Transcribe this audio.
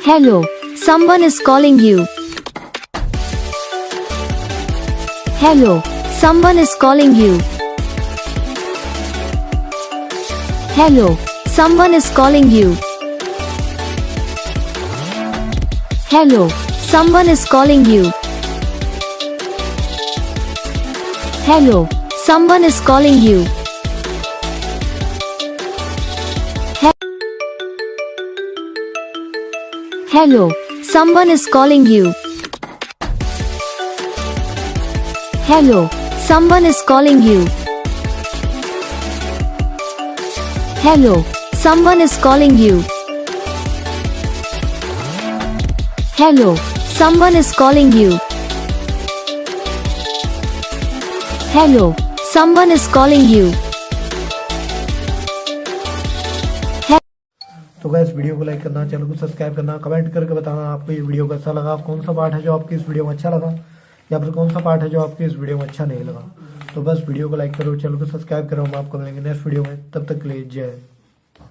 Hello, someone is calling you. Hello, someone is calling you. Hello, someone is calling you. Hello, someone is calling you. Hello, someone is calling you. Hello, someone is calling you. Hello, someone is calling you. Hello, someone is calling you. Hello, someone is calling you. Hello, someone is calling you. तो guys video को like करना, channel को subscribe करना, comment करके बताना आपको ये video कैसा लगा, कौन सा पार्ट है जो आपकी इस वीडियो में अच्छा लगा या फिर कौन सा पार्ट है जो आपकी इस वीडियो में अच्छा नहीं लगा। तो बस वीडियो को लाइक करो, चैनल को सब्सक्राइब करो। हम आपको मिलेंगे नेक्स्ट वीडियो में, तब तक के लिए जय।